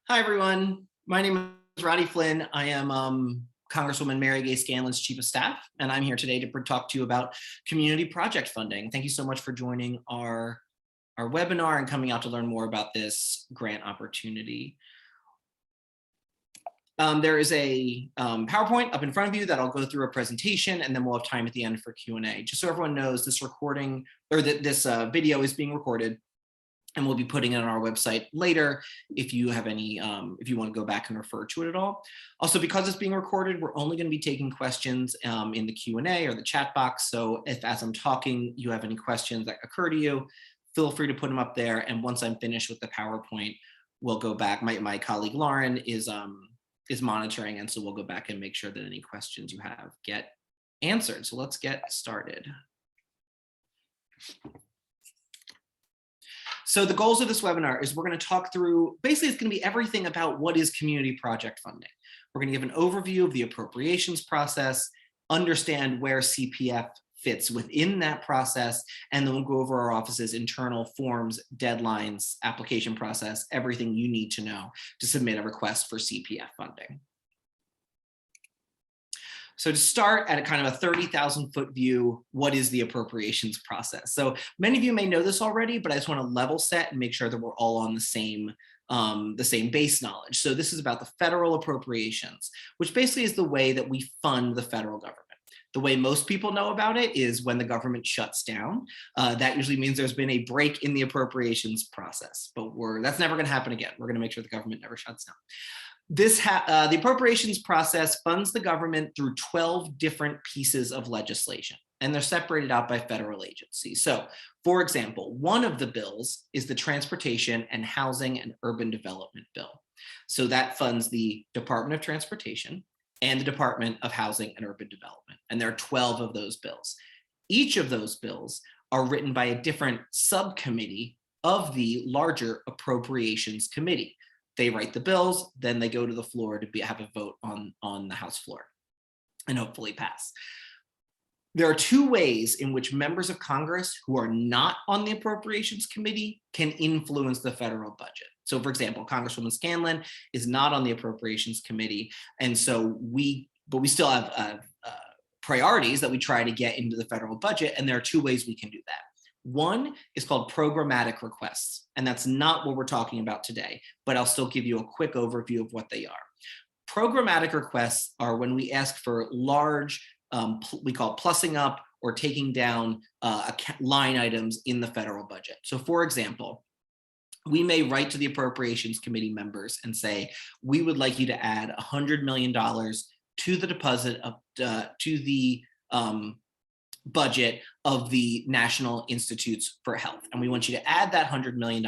Hi, everyone. My name is Roddy Flynn. I am Congresswoman Mary Gay Scanlon's Chief of Staff, and I'm here today to talk to you about community project funding. Thank you so much for joining our webinar and coming out to learn more about this grant opportunity. There is a PowerPoint up in front of you that I'll go through a presentation, and then we'll have time at the end for Q&A. Just so everyone knows, this recording or this video is being recorded, and we'll be putting it on our website later if you have any, if you want to go back and refer to it at all. Also, because it's being recorded, we're only going to be taking questions in the Q&A or the chat box. So if as I'm talking, you have any questions that occur to you, feel free to put them up there. And once I'm finished with the PowerPoint, we'll go back. My colleague Lauren is monitoring, and so we'll go back and make sure that any questions you have get answered. So let's get started. So the goals of this webinar is we're going to talk through, basically it's going to be everything about what is community project funding. We're going to give an overview of the appropriations process, understand where CPF fits within that process, and then we'll go over our office's internal forms, deadlines, application process, everything you need to know to submit a request for CPF funding. So to start at a kind of a 30,000-foot view, what is the appropriations process? So many of you may know this already, but I just want to level set and make sure that we're all on the same base knowledge. So this is about the federal appropriations, which basically is the way that we fund the federal government. The way most people know about it is when the government shuts down. That usually means there's been a break in the appropriations process, but that's never going to happen again. We're going to make sure the government never shuts down. The appropriations process funds the government through 12 different pieces of legislation, and they're separated out by federal agencies. So, for example, one of the bills is the Transportation and Housing and Urban Development Bill. So that funds the Department of Transportation and the Department of Housing and Urban Development, and there are 12 of those bills. Each of those bills are written by a different subcommittee of the larger Appropriations Committee. They write the bills, then they go to the floor to have a vote on the House floor and hopefully pass. There are two ways in which members of Congress who are not on the Appropriations Committee can influence the federal budget. So for example, Congresswoman Scanlon is not on the Appropriations Committee, and so we still have priorities that we try to get into the federal budget, and there are two ways we can do that. One is called programmatic requests, and that's not what we're talking about today, but I'll still give you a quick overview of what they are. Programmatic requests are when we ask for large, we call plussing up or taking down line items in the federal budget. So for example, we may write to the Appropriations Committee members and say, we would like you to add $100 million to the deposit of, to the budget of the National Institutes for Health. And we want you to add that $100 million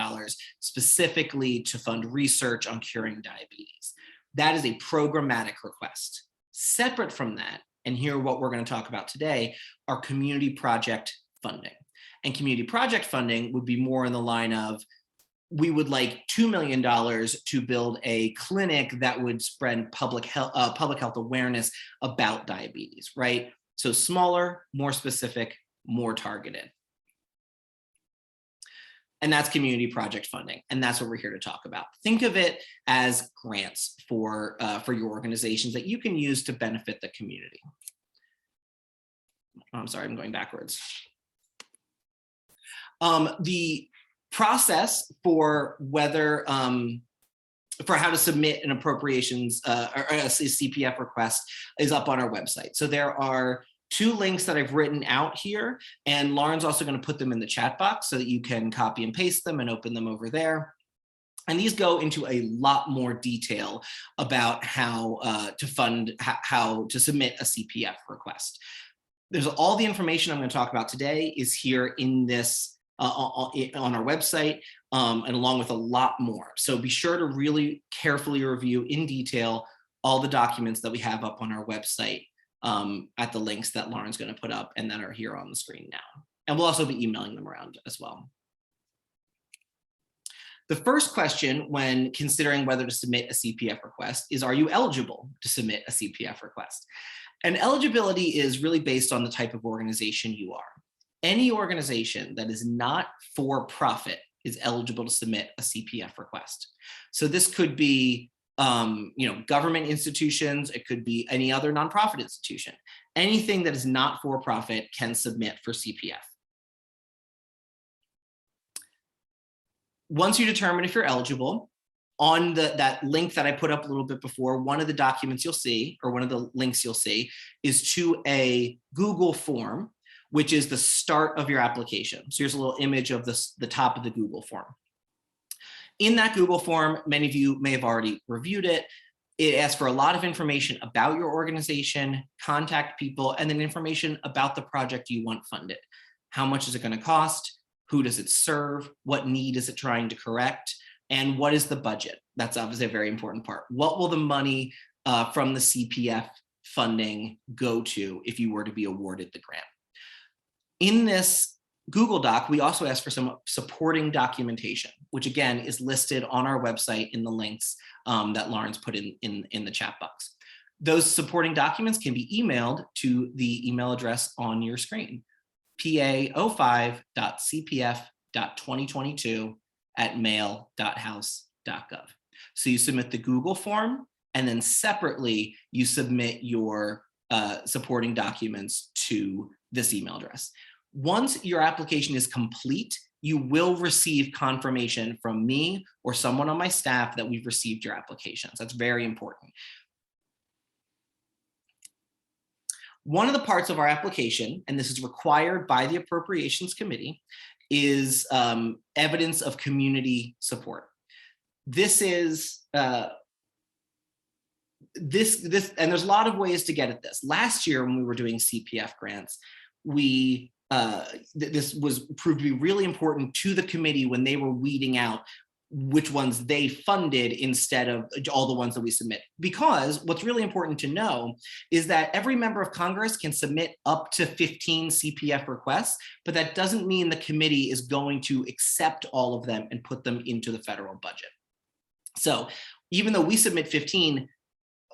specifically to fund research on curing diabetes. That is a programmatic request. Separate from that, and here what we're going to talk about today, are community project funding. And community project funding would be more in the line of, we would like $2 million to build a clinic that would spread public health awareness about diabetes, right? So smaller, more specific, more targeted. And that's community project funding. And that's what we're here to talk about. Think of it as grants for your organizations that you can use to benefit the community. I'm sorry, I'm going backwards. The process for whether for how to submit an appropriations or a CPF request is up on our website. So there are two links that I've written out here, and Lauren's also going to put them in the chat box so that you can copy and paste them and open them over there. And these go into a lot more detail about how how to submit a CPF request. There's all the information I'm going to talk about today is here in this on our website, and along with a lot more. So be sure to really carefully review in detail all the documents that we have up on our website at the links that Lauren's going to put up and that are here on the screen now. And we'll also be emailing them around as well. The first question when considering whether to submit a CPF request is, are you eligible to submit a CPF request? And eligibility is really based on the type of organization you are. Any organization that is not for profit is eligible to submit a CPF request. So this could be government institutions, it could be any other nonprofit institution. Anything that is not for profit can submit for CPF. Once you determine if you're eligible, on that link that I put up a little bit before, one of the documents you'll see, or one of the links you'll see, is to a Google form, which is the start of your application. So here's a little image of the top of the Google form. In that Google form, many of you may have already reviewed it. It asks for a lot of information about your organization, contact people, and then information about the project you want funded. How much is it going to cost? Who does it serve? What need is it trying to correct? And what is the budget? That's obviously a very important part. What will the money from the CPF funding go to if you were to be awarded the grant? In this Google Doc, we also ask for some supporting documentation, which again is listed on our website in the links that Lauren's put in the chat box. Those supporting documents can be emailed to the email address on your screen, pa05.cpf.2022@mail.house.gov. So you submit the Google form, and then separately you submit your supporting documents to this email address. Once your application is complete, you will receive confirmation from me or someone on my staff that we've received your applications. That's very important. One of the parts of our application, and this is required by the Appropriations Committee, is evidence of community support. This is and there's a lot of ways to get at this. Last year when we were doing CPF grants, this was proved to be really important to the committee when they were weeding out which ones they funded instead of all the ones that we submit. Because what's really important to know is that every member of Congress can submit up to 15 CPF requests, but that doesn't mean the committee is going to accept all of them and put them into the federal budget. So even though we submit 15,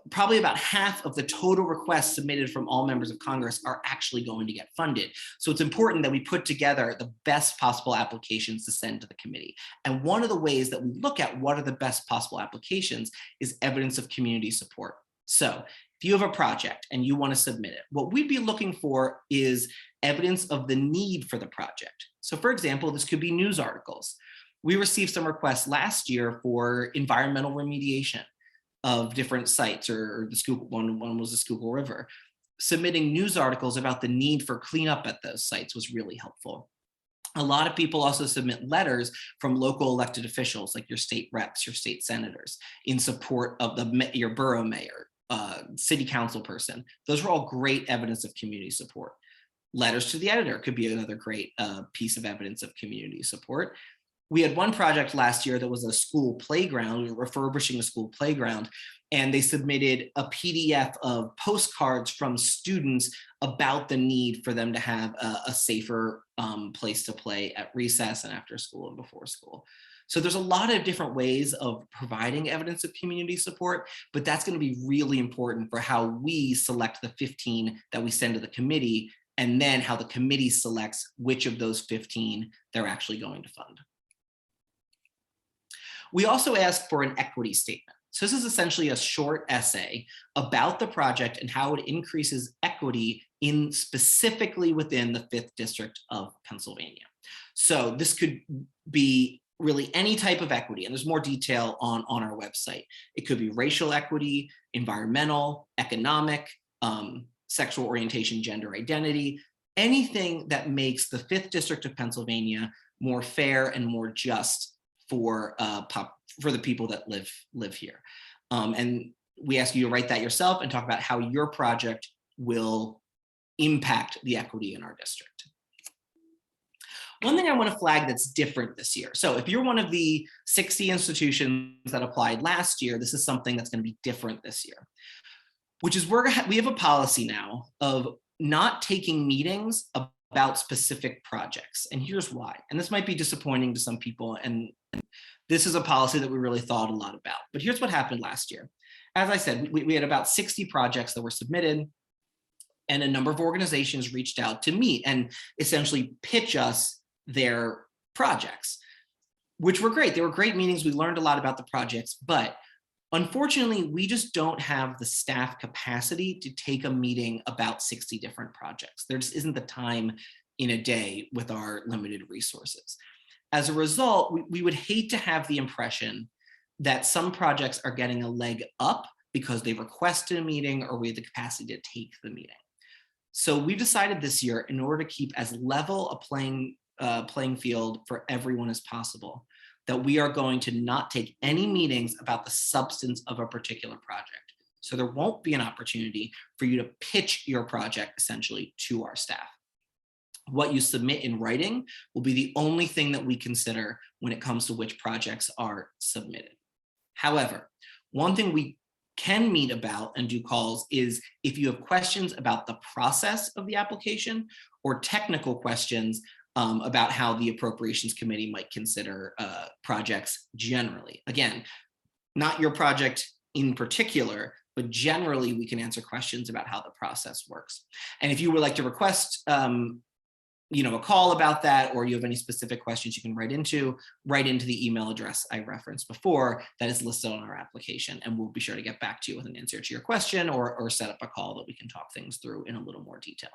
probably about half of the total requests submitted from all members of Congress are actually going to get funded. So it's important that we put together the best possible applications to send to the committee. And one of the ways that we look at what are the best possible applications is evidence of community support. So if you have a project and you want to submit it, what we'd be looking for is evidence of the need for the project. So for example, this could be news articles. We received some requests last year for environmental remediation of different sites, or the Schuylkill, one was the Schuylkill River. Submitting news articles about the need for cleanup at those sites was really helpful. A lot of people also submit letters from local elected officials, like your state reps, your state senators, in support of your borough mayor, city council person. Those are all great evidence of community support. Letters to the editor could be another great piece of evidence of community support. We had one project last year that was a school playground. We were refurbishing a school playground, and they submitted a PDF of postcards from students about the need for them to have a safer place to play at recess and after school and before school. So there's a lot of different ways of providing evidence of community support, but that's going to be really important for how we select the 15 that we send to the committee, and then how the committee selects which of those 15 they're actually going to fund. We also ask for an equity statement. So this is essentially a short essay about the project and how it increases equity specifically within the 5th District of Pennsylvania. So this could be really any type of equity, and there's more detail on our website. It could be racial equity, environmental, economic, sexual orientation, gender identity, anything that makes the 5th District of Pennsylvania more fair and more just for the people that live here. And we ask you to write that yourself and talk about how your project will impact the equity in our district. One thing I want to flag that's different this year. So if you're one of the 60 institutions that applied last year, this is something that's going to be different this year, which is we have a policy now of not taking meetings about specific projects. And here's why. And this might be disappointing to some people, and this is a policy that we really thought a lot about. But here's what happened last year. As I said, we had about 60 projects that were submitted, and a number of organizations reached out to meet and essentially pitch us their projects. which were great. They were great meetings. We learned a lot about the projects, but unfortunately, we just don't have the staff capacity to take a meeting about 60 different projects. There just isn't the time in a day with our limited resources. As a result, we would hate to have the impression that some projects are getting a leg up because they requested a meeting or we have the capacity to take the meeting. So we decided this year, in order to keep as level a playing field for everyone as possible, that we are going to not take any meetings about the substance of a particular project. So there won't be an opportunity for you to pitch your project essentially to our staff. What you submit in writing will be the only thing that we consider when it comes to which projects are submitted. However, one thing we can meet about and do calls is if you have questions about the process of the application or technical questions about how the Appropriations Committee might consider projects generally. Again, not your project in particular, but generally we can answer questions about how the process works. And if you would like to request a call about that, or you have any specific questions, you can write into the email address I referenced before that is listed on our application, and we'll be sure to get back to you with an answer to your question or set up a call that we can talk things through in a little more detail.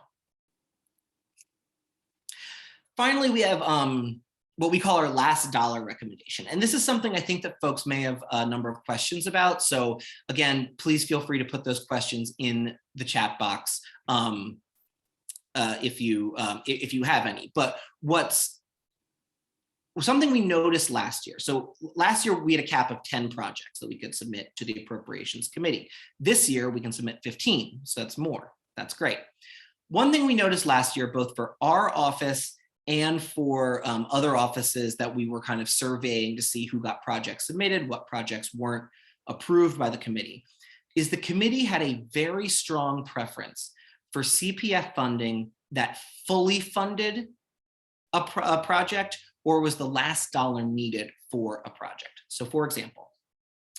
Finally, we have what we call our last dollar recommendation. And this is something I think that folks may have a number of questions about. So again, please feel free to put those questions in the chat box if you have any. But what's something we noticed last year. So last year we had a cap of 10 projects that we could submit to the Appropriations Committee. This year we can submit 15, so that's more. That's great. One thing we noticed last year, both for our office and for other offices that we were kind of surveying to see who got projects submitted, what projects weren't approved by the committee, is the committee had a very strong preference for CPF funding that fully funded a project or was the last dollar needed for a project. So for example,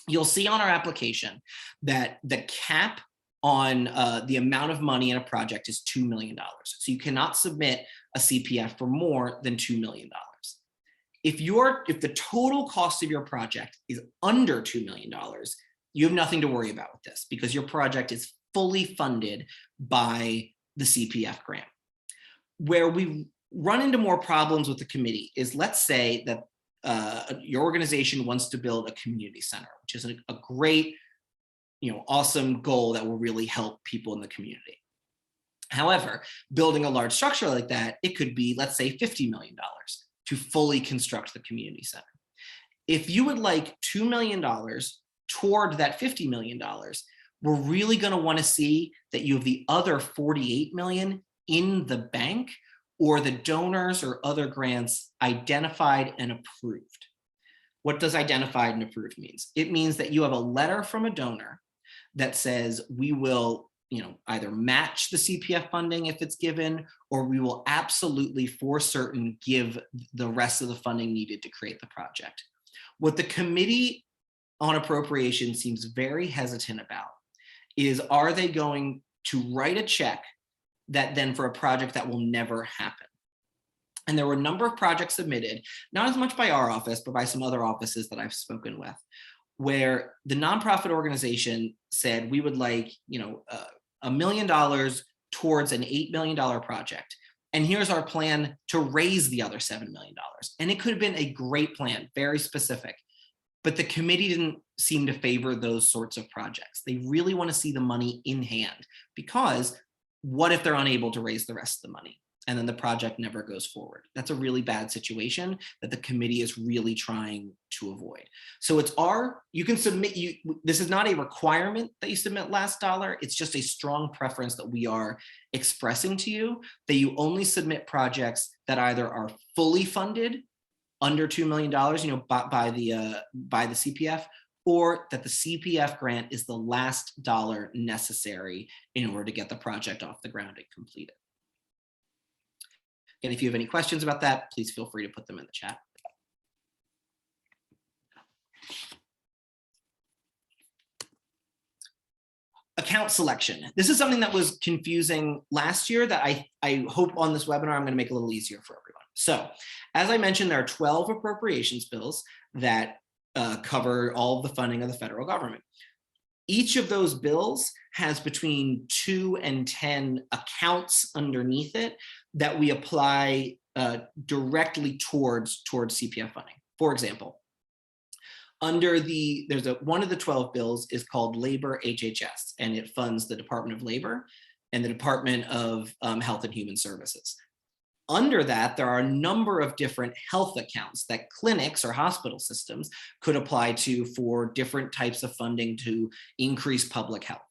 you'll see on our application that the cap on the amount of money in a project is $2 million. So you cannot submit a CPF for more than $2 million. If the total cost of your project is under $2 million, you have nothing to worry about with this because your project is fully funded by the CPF grant. Where we run into more problems with the committee is, let's say that your organization wants to build a community center, which is a great, awesome goal that will really help people in the community. However, building a large structure like that, it could be, let's say, $50 million to fully construct the community center. If you would like $2 million toward that $50 million, we're really going to want to see that you have the other $48 million in the bank or the donors or other grants identified and approved. What does identified and approved means? It means that you have a letter from a donor that says we will either match the CPF funding if it's given, or we will absolutely for certain give the rest of the funding needed to create the project. What the Committee on Appropriations seems very hesitant about is, are they going to write a check that then for a project that will never happen? And there were a number of projects submitted, not as much by our office, but by some other offices that I've spoken with, where the nonprofit organization said, we would like, $1 million towards an $8 million project. And here's our plan to raise the other $7 million. And it could have been a great plan, very specific, but the committee didn't seem to favor those sorts of projects. They really want to see the money in hand, because what if they're unable to raise the rest of the money and then the project never goes forward? That's a really bad situation that the committee is really trying to avoid. So you can submit, this is not a requirement that you submit last dollar. It's just a strong preference that we are expressing to you, that you only submit projects that either are fully funded under $2 million, by the CPF, or that the CPF grant is the last dollar necessary in order to get the project off the ground and completed. And if you have any questions about that, please feel free to put them in the chat. Account selection. This is something that was confusing last year that I hope on this webinar I'm going to make a little easier for everyone. So, as I mentioned, there are 12 appropriations bills that cover all of the funding of the federal government. Each of those bills has between 2 and 10 accounts underneath it that we apply directly towards CPF funding. For example, one of the 12 bills is called Labor HHS, and it funds the Department of Labor and the Department of Health and Human Services. Under that, there are a number of different health accounts that clinics or hospital systems could apply to for different types of funding to increase public health.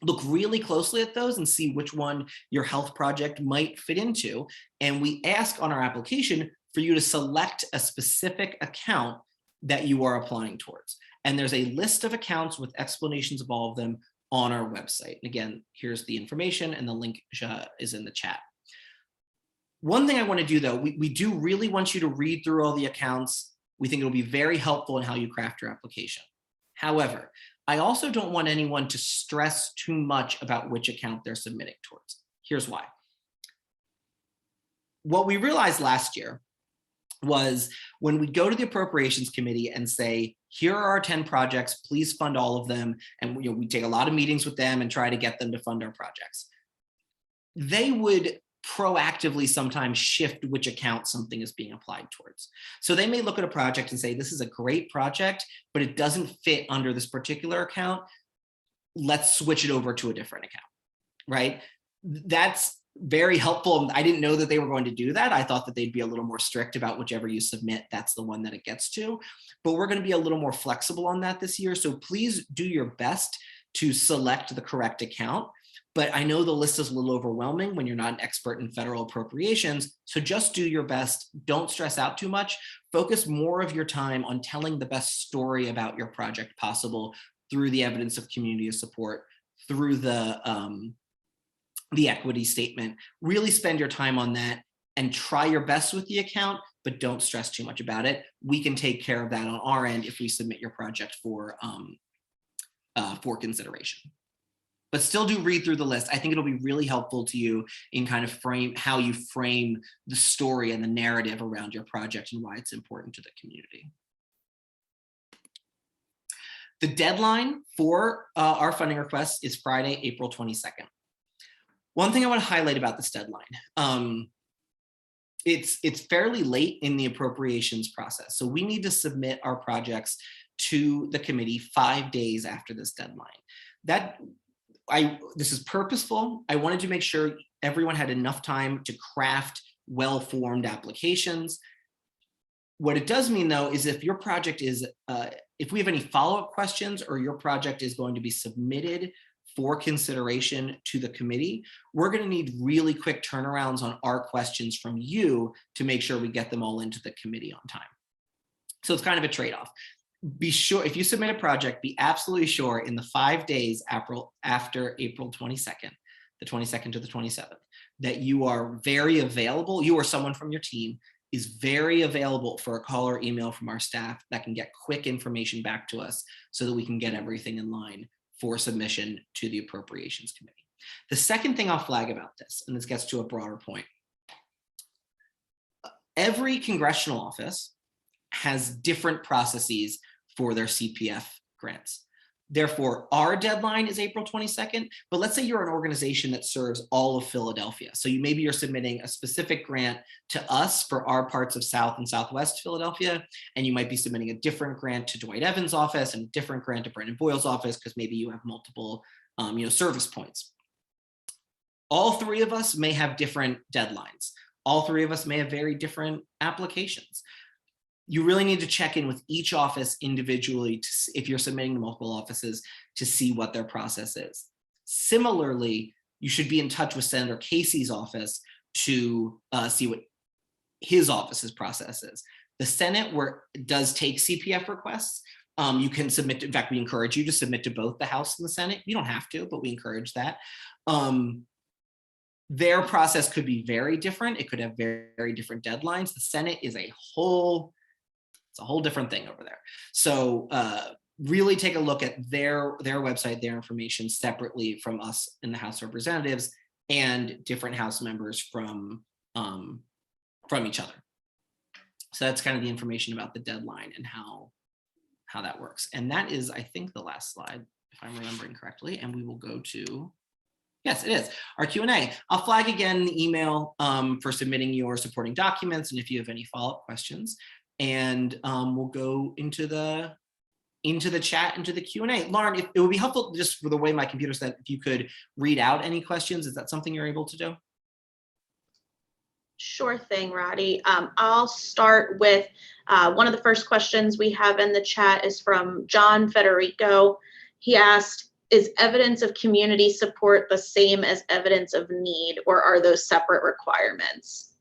Look really closely at those and see which one your health project might fit into. And we ask on our application for you to select a specific account that you are applying towards. And there's a list of accounts with explanations of all of them on our website. And again, here's the information, and the link is in the chat. One thing I want to do, though, we do really want you to read through all the accounts. We think it'll be very helpful in how you craft your application. However, I also don't want anyone to stress too much about which account they're submitting towards. Here's why. What we realized last year was when we go to the Appropriations Committee and say, here are our 10 projects, please fund all of them. And we take a lot of meetings with them and try to get them to fund our projects. They would proactively sometimes shift which account something is being applied towards. So they may look at a project and say, this is a great project, but it doesn't fit under this particular account. Let's switch it over to a different account, right? That's very helpful. I didn't know that they were going to do that. I thought that they'd be a little more strict about whichever you submit, that's the one that it gets to. But we're going to be a little more flexible on that this year. So please do your best to select the correct account. But I know the list is a little overwhelming when you're not an expert in federal appropriations. So just do your best. Don't stress out too much. Focus more of your time on telling the best story about your project possible through the evidence of community support, through the equity statement. Really spend your time on that and try your best with the account, but don't stress too much about it. We can take care of that on our end if we submit your project for consideration. But still do read through the list. I think it'll be really helpful to you in kind of how you frame the story and the narrative around your project and why it's important to the community. The deadline for our funding requests is Friday, April 22nd. One thing I want to highlight about this deadline, it's fairly late in the appropriations process. So we need to submit our projects to the committee 5 days after this deadline. This is purposeful. I wanted to make sure everyone had enough time to craft well-formed applications. What it does mean, though, is if your project is, if we have any follow-up questions or your project is going to be submitted for consideration to the committee, we're going to need really quick turnarounds on our questions from you to make sure we get them all into the committee on time. So it's kind of a trade-off. Be sure, if you submit a project, be absolutely sure in the 5 days after April 22nd, the 22nd to the 27th, that you are very available, you or someone from your team is very available for a call or email from our staff that can get quick information back to us so that we can get everything in line for submission to the Appropriations Committee. The second thing I'll flag about this, and this gets to a broader point, every congressional office has different processes for their CPF grants. Therefore, our deadline is April 22nd, but let's say you're an organization that serves all of Philadelphia. So maybe you're submitting a specific grant to us for our parts of South and Southwest Philadelphia, and you might be submitting a different grant to Dwight Evans' office and a different grant to Brendan Boyle's office because maybe you have multiple service points. All three of us may have different deadlines. All three of us may have very different applications. You really need to check in with each office individually if you're submitting to multiple offices to see what their process is. Similarly, you should be in touch with Senator Casey's office to see what his office's process is. The Senate does take CPF requests. You can submit, in fact, we encourage you to submit to both the House and the Senate. You don't have to, but we encourage that. Their process could be very different. It could have very, very different deadlines. The Senate is a whole different thing over there. So really take a look at their website, their information separately from us in the House of Representatives and different House members from from each other. So that's kind of the information about the deadline and how that works. And that is, I think, the last slide, if I'm remembering correctly. And we will go to, yes, it is, our Q&A. I'll flag again the email for submitting your supporting documents and if you have any follow-up questions. And we'll go into the chat, into the Q&A. Lauren, it would be helpful, just for the way my computer said, if you could read out any questions. Is that something you're able to do? Sure thing, Roddy. I'll start with one of the first questions we have in the chat is from John Federico. He asked, is evidence of community support the same as evidence of need, or are those separate requirements?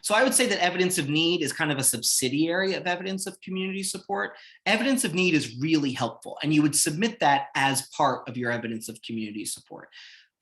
So I would say that evidence of need is kind of a subsidiary of evidence of community support. Evidence of need is really helpful, and you would submit that as part of your evidence of community support.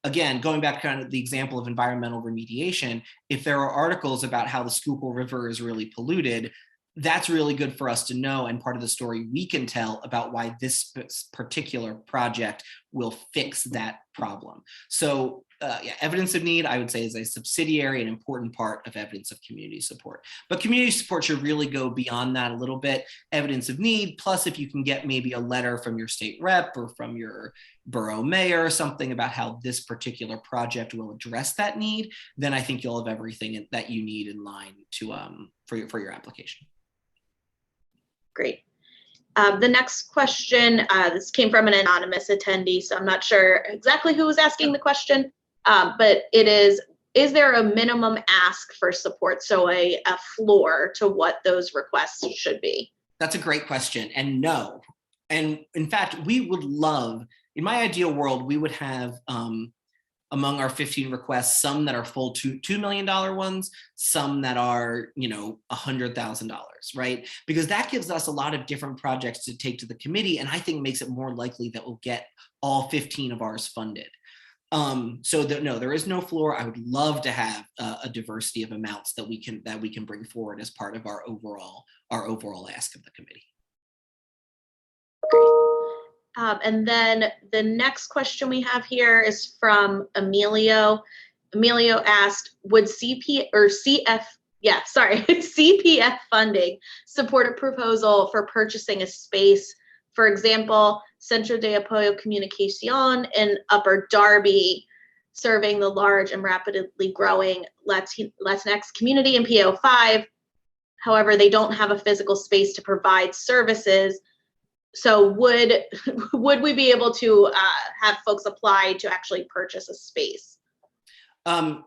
Again, going back to kind of the example of environmental remediation, if there are articles about how the Schuylkill River is really polluted, that's really good for us to know, and part of the story we can tell about why this particular project will fix that problem. So yeah, evidence of need, I would say, is a subsidiary and important part of evidence of community support. But community support should really go beyond that a little bit. Evidence of need, plus if you can get maybe a letter from your state rep or from your borough mayor or something about how this particular project will address that need, then I think you'll have everything that you need in line to for your application. Great. The next question, this came from an anonymous attendee, so I'm not sure exactly who was asking the question, but it is there a minimum ask for support? So a floor to what those requests should be? That's a great question, and no. And in fact, we would love, in my ideal world, we would have among our 15 requests, some that are full $2 million ones, some that are, $100,000, right? Because that gives us a lot of different projects to take to the committee, and I think makes it more likely that we'll get all 15 of ours funded. So no, there is no floor. I would love to have a diversity of amounts that we can bring forward as part of our overall ask of the committee. Great. And then the next question we have here is from Emilio. Emilio asked, would CPF funding support a proposal for purchasing a space, for example, Centro de Apoyo Comunicación in Upper Darby, serving the large and rapidly growing Latinx community in PO5. However, they don't have a physical space to provide services. So would we be able to have folks apply to actually purchase a space?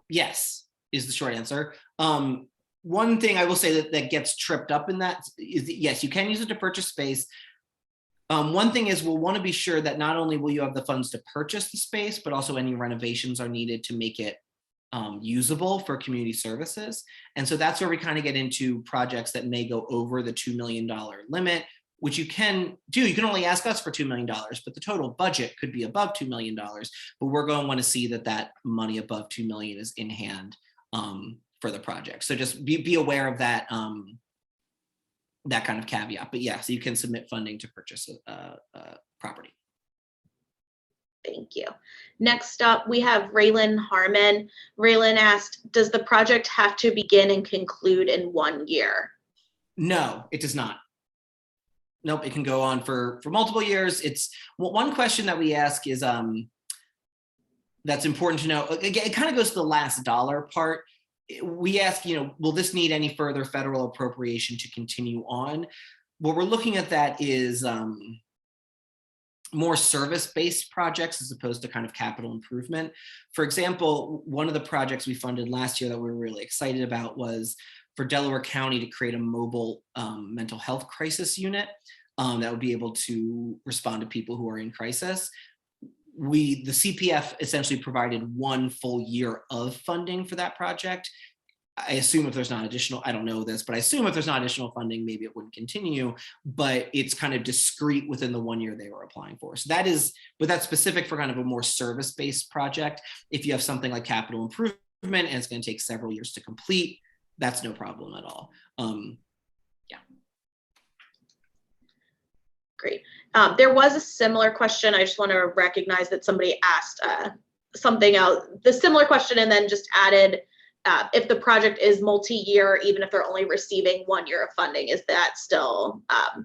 Yes, is the short answer. One thing I will say that gets tripped up in that is that, yes, you can use it to purchase space. One thing is we'll want to be sure that not only will you have the funds to purchase the space, but also any renovations are needed to make it usable for community services. And so that's where we kind of get into projects that may go over the $2 million limit, which you can do. You can only ask us for $2 million, but the total budget could be above $2 million. But we're going to want to see that money above $2 million is in hand for the project. So just be aware of that, that kind of caveat. But yeah, so you can submit funding to purchase a property. Thank you. Next up, we have Raylan Harmon. Raylan asked, does the project have to begin and conclude in 1 year? No, it does not. Nope, it can go on for multiple years. It's one question that we ask is that's important to know. Again, it kind of goes to the last dollar part. We ask, will this need any further federal appropriation to continue on? What we're looking at that is more service-based projects as opposed to kind of capital improvement. For example, one of the projects we funded last year that we were really excited about was for Delaware County to create a mobile mental health crisis unit that would be able to respond to people who are in crisis. The CPF essentially provided 1 full year of funding for that project. I assume if there's not additional, I don't know this, but I assume if there's not additional funding, maybe it wouldn't continue, but it's kind of discrete within the 1 year they were applying for. So but that's specific for kind of a more service-based project. If you have something like capital improvement and it's going to take several years to complete, that's no problem at all. Yeah. Great. There was a similar question. I just want to recognize that somebody asked something else, the similar question, and then just added if the project is multi-year, even if they're only receiving 1 year of funding, is that still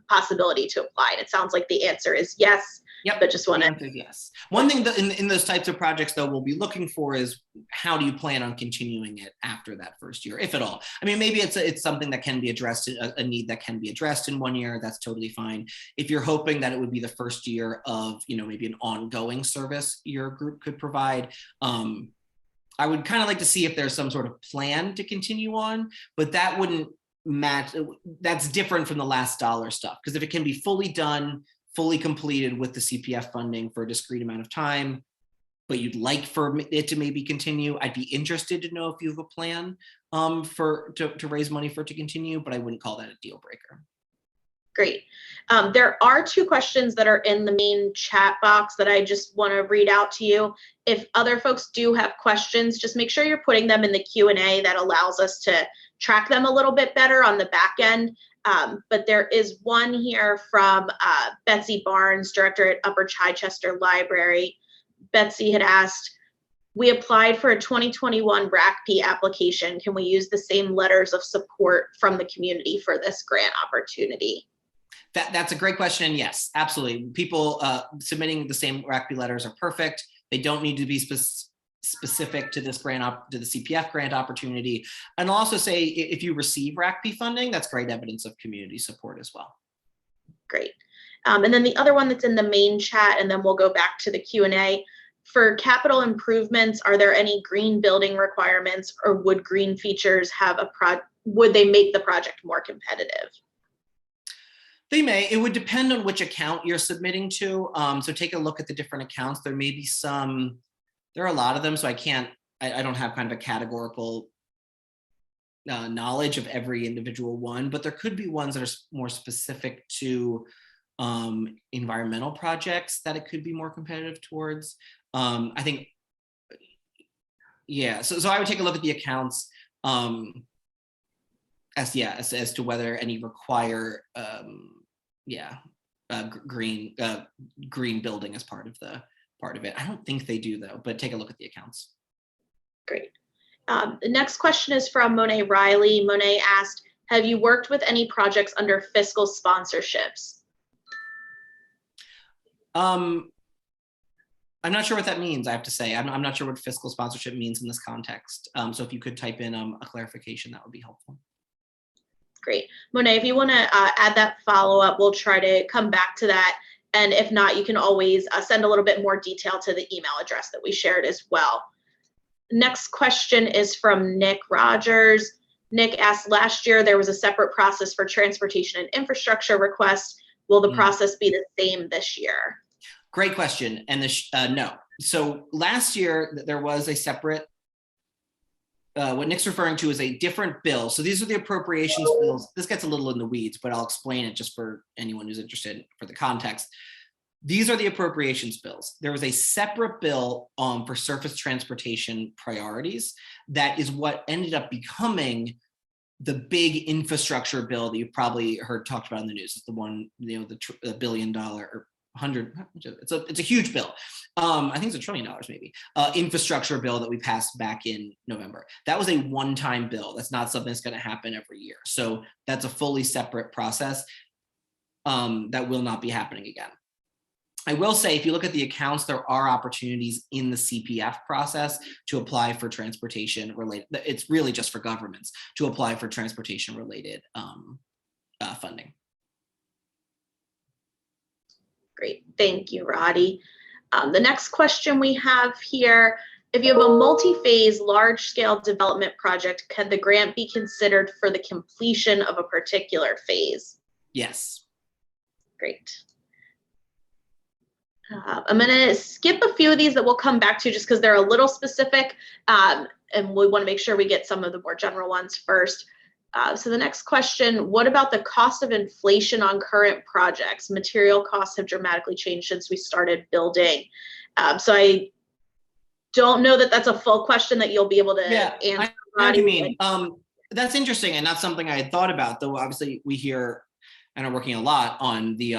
possibility to apply? And it sounds like the answer is yes. Yep, but just want to. Yes. One thing that in those types of projects, though, we'll be looking for is how do you plan on continuing it after that first year, if at all? I mean, maybe it's something that can be addressed, a need that can be addressed in 1 year. That's totally fine. If you're hoping that it would be the first year of, maybe an ongoing service your group could provide, I would kind of like to see if there's some sort of plan to continue on, but that wouldn't match. That's different from the last dollar stuff, because if it can be fully done, fully completed with the CPF funding for a discrete amount of time, but you'd like for it to maybe continue, I'd be interested to know if you have a plan to raise money for it to continue, but I wouldn't call that a deal breaker. Great. There are 2 questions that are in the main chat box that I just want to read out to you. If other folks do have questions, just make sure you're putting them in the Q&A. That allows us to track them a little bit better on the back end. But there is one here from Betsy Barnes, director at Upper Chichester Library. Betsy had asked, we applied for a 2021 RACP application. Can we use the same letters of support from the community for this grant opportunity? That's a great question. Yes, absolutely. People submitting the same RACP letters are perfect. They don't need to be specific to this grant, to the CPF grant opportunity. And I'll also say, if you receive RACP funding, that's great evidence of community support as well. Great. And then the other one that's in the main chat, and then we'll go back to the Q&A. For capital improvements, are there any green building requirements, or would green features have would they make the project more competitive? They may. It would depend on which account you're submitting to. So take a look at the different accounts. There may be some. There are a lot of them, so I don't have kind of a categorical knowledge of every individual one, but there could be ones that are more specific to environmental projects that it could be more competitive towards. I think, yeah, so I would take a look at the accounts as to whether any require, green building as part of it. I don't think they do, though, but take a look at the accounts. Great. The next question is from Monet Riley. Monet asked, have you worked with any projects under fiscal sponsorships? I'm not sure what that means, I have to say. I'm not sure what fiscal sponsorship means in this context. So if you could type in a clarification, that would be helpful. Great. Monet, if you want to add that follow-up, we'll try to come back to that. And if not, you can always send a little bit more detail to the email address that we shared as well. Next question is from Nick Rogers. Nick asked, last year there was a separate process for transportation and infrastructure requests. Will the process be the same this year? Great question. And no. So last year there was a separate, what Nick's referring to is a different bill. So these are the appropriations bills. This gets a little in the weeds, but I'll explain it just for anyone who's interested for the context. These are the appropriations bills. There was a separate bill for surface transportation priorities. That is what ended up becoming the big infrastructure bill that you've probably heard talked about in the news. It's the one, the $1 billion or 100. It's a huge bill. I think it's $1 trillion maybe. Infrastructure bill that we passed back in November. That was a one-time bill. That's not something that's going to happen every year. So that's a fully separate process that will not be happening again. I will say, if you look at the accounts, there are opportunities in the CPF process to apply for transportation related. It's really just for governments to apply for transportation related funding. Great, thank you, Roddy. The next question we have here, if you have a multi-phase large-scale development project, can the grant be considered for the completion of a particular phase? Yes. Great. I'm going to skip a few of these that we'll come back to just because they're a little specific, and we want to make sure we get some of the more general ones first. So the next question, what about the cost of inflation on current projects? Material costs have dramatically changed since we started building. So I don't know that that's a full question that you'll be able to answer. I know what you mean. That's interesting and not something I had thought about, though obviously we hear and are working a lot on the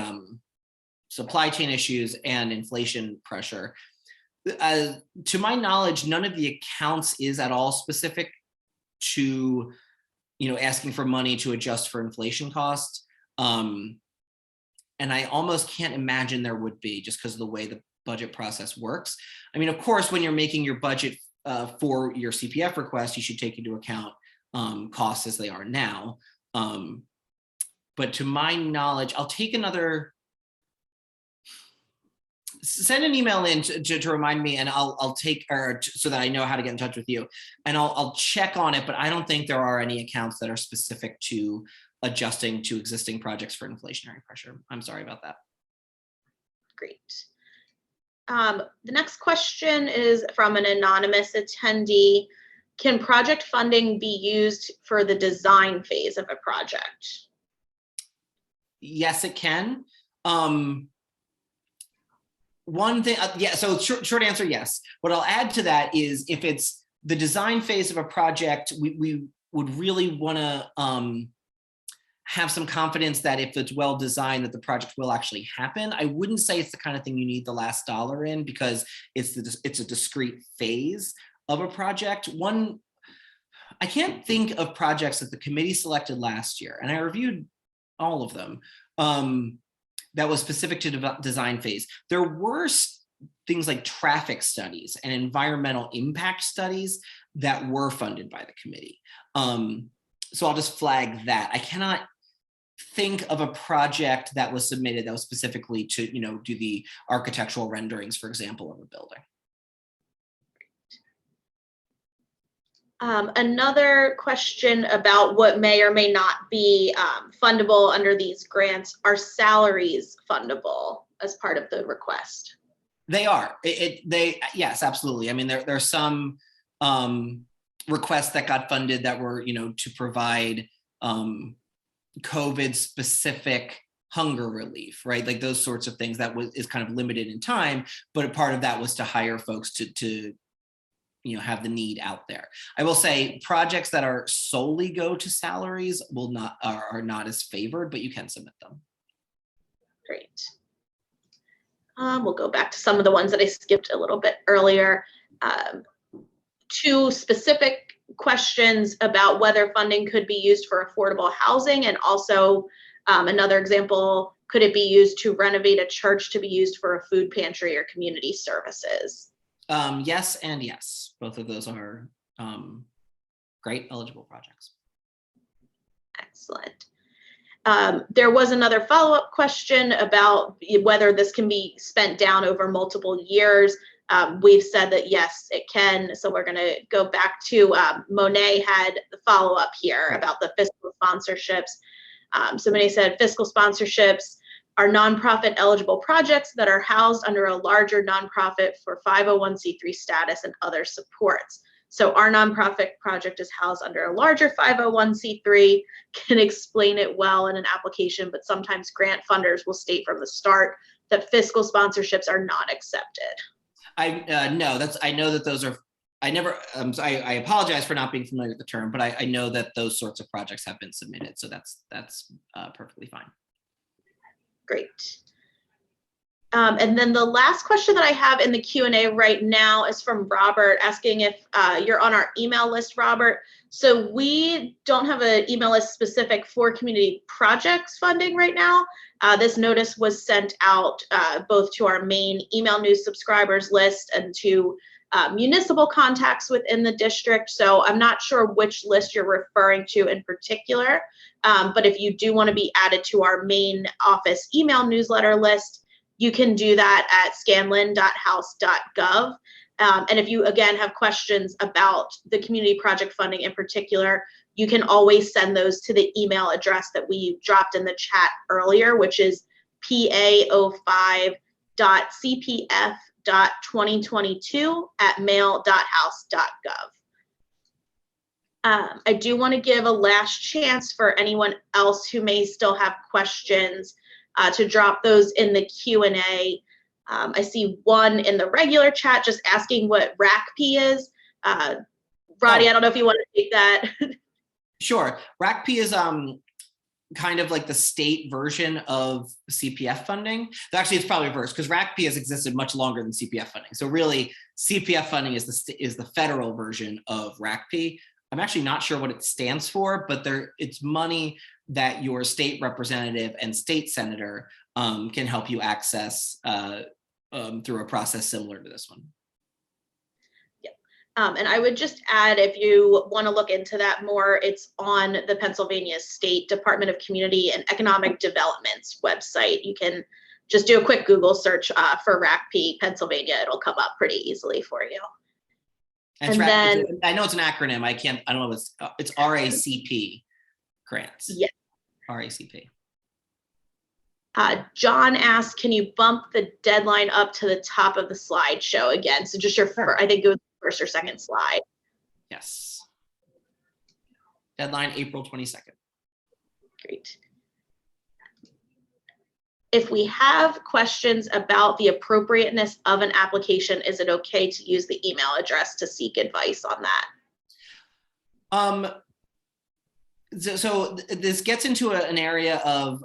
supply chain issues and inflation pressure. To my knowledge, none of the accounts is at all specific to, asking for money to adjust for inflation costs. And I almost can't imagine there would be, just because of the way the budget process works. I mean, of course, when you're making your budget for your CPF request, you should take into account costs as they are now. But to my knowledge, I'll take another, send an email in to remind me, and I'll take, or so that I know how to get in touch with you, and I'll check on it, but I don't think there are any accounts that are specific to adjusting to existing projects for inflationary pressure. I'm sorry about that. Great. The next question is from an anonymous attendee. Can project funding be used for the design phase of a project? Yes, it can. One thing, yeah, so short answer, yes. What I'll add to that is, if it's the design phase of a project, we would really want to have some confidence that if it's well designed, that the project will actually happen. I wouldn't say it's the kind of thing you need the last dollar in, because it's a discrete phase of a project. I can't think of projects that the committee selected last year, and I reviewed all of them, that was specific to design phase. There were things like traffic studies and environmental impact studies that were funded by the committee. So I'll just flag that. I cannot think of a project that was submitted that was specifically to, do the architectural renderings, for example, of a building. Another question about what may or may not be fundable under these grants: are salaries fundable as part of the request? They are. Yes, absolutely. I mean, there are some requests that got funded that were, to provide COVID specific hunger relief, right? Like those sorts of things that is kind of limited in time, but a part of that was to hire folks to have the need out there. I will say projects that are solely go to salaries are not as favored, but you can submit them. Great. We'll go back to some of the ones that I skipped a little bit earlier. Two specific questions about whether funding could be used for affordable housing, and also another example, could it be used to renovate a church to be used for a food pantry or community services? Yes and yes. Both of those are great eligible projects. Excellent. There was another follow-up question about whether this can be spent down over multiple years. We've said that yes, it can. So we're going to go back to Monet had the follow-up here about the fiscal sponsorships. So Monet said fiscal sponsorships are nonprofit eligible projects that are housed under a larger nonprofit for 501c3 status and other supports. So our nonprofit project is housed under a larger 501c3, can explain it well in an application, but sometimes grant funders will state from the start that fiscal sponsorships are not accepted. I know that those are, I apologize for not being familiar with the term, but I know that those sorts of projects have been submitted. So that's perfectly fine. Great. And then the last question that I have in the Q&A right now is from Robert, asking if you're on our email list, Robert. So we don't have an email list specific for community projects funding right now. This notice was sent out both to our main email news subscribers list and to municipal contacts within the district. So I'm not sure which list you're referring to in particular, but if you do want to be added to our main office email newsletter list, you can do that at scanlon.house.gov. And if you, again, have questions about the community project funding in particular, you can always send those to the email address that we dropped in the chat earlier, which is pa05.cpf.2022@mail.house.gov. I do want to give a last chance for anyone else who may still have questions to drop those in the Q&A. I see one in the regular chat just asking what RACP is. Roddy, I don't know if you want to take that. Sure. RACP is kind of like the state version of CPF funding. Actually, it's probably reversed, because RACP has existed much longer than CPF funding. So really, CPF funding is the federal version of RACP. I'm actually not sure what it stands for, but it's money that your state representative and state senator can help you access through a process similar to this one. And I would just add, if you want to look into that more, it's on the Pennsylvania State Department of Community and Economic Development's website. You can just do a quick Google search for RACP Pennsylvania. It'll come up pretty easily for you. And then I know it's an acronym. I don't know. It's RACP Grants. Yes. RACP. John asked, can you bump the deadline up to the top of the slideshow again? So just I think it was the first or second slide. Yes. Deadline April 22nd. Great. If we have questions about the appropriateness of an application, is it okay to use the email address to seek advice on that? So this gets into an area of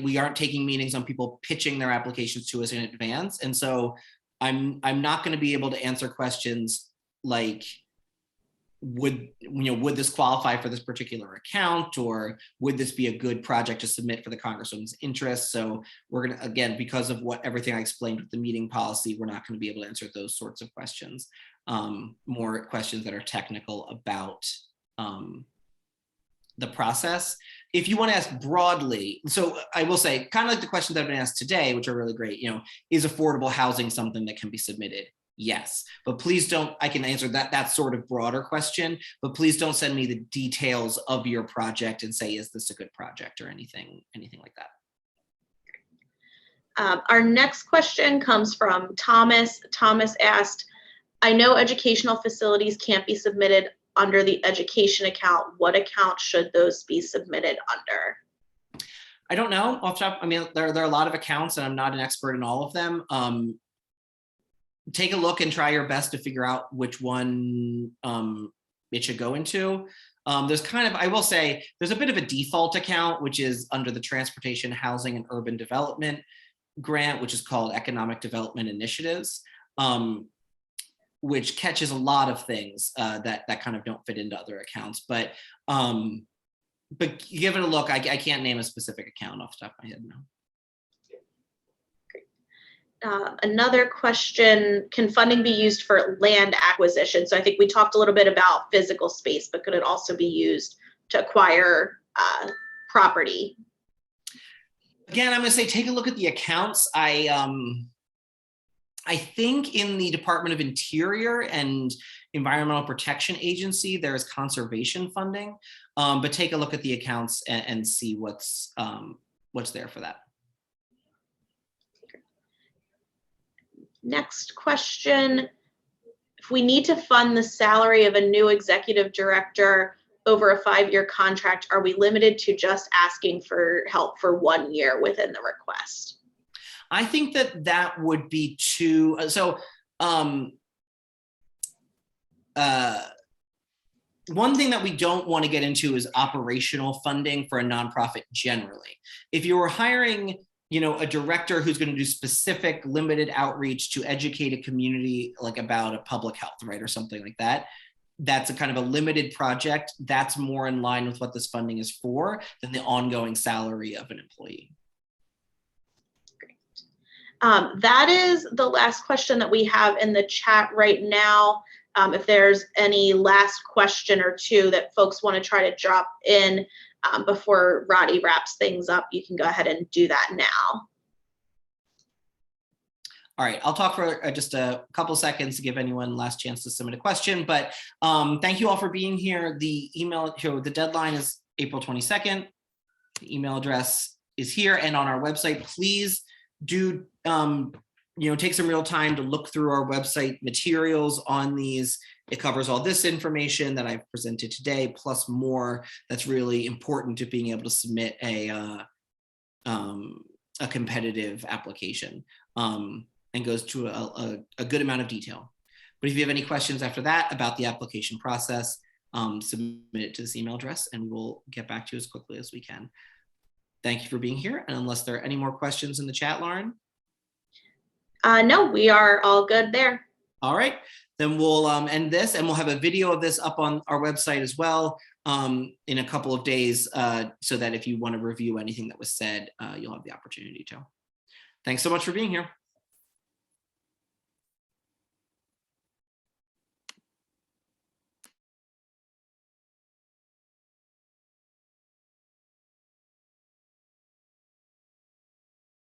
we aren't taking meetings on people pitching their applications to us in advance, and so I'm not going to be able to answer questions like would this qualify for this particular account, or would this be a good project to submit for the Congresswoman's interest? So we're going to, again, because of everything I explained with the meeting policy, we're not going to be able to answer those sorts of questions. More questions that are technical about the process. If you want to ask broadly, so I will say, kind of like the questions that have been asked today, which are really great, is affordable housing something that can be submitted? Yes, but please don't, I can answer that sort of broader question, but please don't send me the details of your project and say, is this a good project or anything like that. Our next question comes from Thomas. Thomas asked, I know educational facilities can't be submitted under the education account. What account should those be submitted under? I don't know off the top. I mean, there are a lot of accounts and I'm not an expert in all of them. Take a look and try your best to figure out which one it should go into. There's I will say, there's a bit of a default account, which is under the Transportation, Housing, and Urban Development grant, which is called Economic Development Initiatives, which catches a lot of things that kind of don't fit into other accounts. But give it a look. I can't name a specific account off the top of my head now. Another question, can funding be used for land acquisition? So I think we talked a little bit about physical space, but could it also be used to acquire property? Again, I'm going to say take a look at the accounts. I think in the Department of Interior and Environmental Protection Agency, there is conservation funding, but take a look at the accounts and see what's there for that. Next question, if we need to fund the salary of a new executive director over a 5-year contract, are we limited to just asking for help for 1 year within the request? I think that would be too, one thing that we don't want to get into is operational funding for a nonprofit generally. If you were hiring a director who's going to do specific limited outreach to educate a community, like about a public health, right, or something like that, that's a kind of a limited project. That's more in line with what this funding is for than the ongoing salary of an employee. Great. That is the last question that we have in the chat right now. If there's any last question or two that folks want to try to drop in before Roddy wraps things up, you can go ahead and do that now. All right, I'll talk for just a couple seconds to give anyone last chance to submit a question, but thank you all for being here. The deadline is April 22nd. The email address is here and on our website. Please do take some real time to look through our website materials on these. It covers all this information that I've presented today, plus more that's really important to being able to submit a competitive application, and goes to a good amount of detail. But if you have any questions after that about the application process, submit it to this email address and we'll get back to you as quickly as we can. Thank you for being here. And unless there are any more questions in the chat, Lauren? No, we are all good there. All right. then we'll end this, and we'll have a video of this up on our website as well in a couple of days, so that if you want to review anything that was said, you'll have the opportunity to. Thanks so much for being here.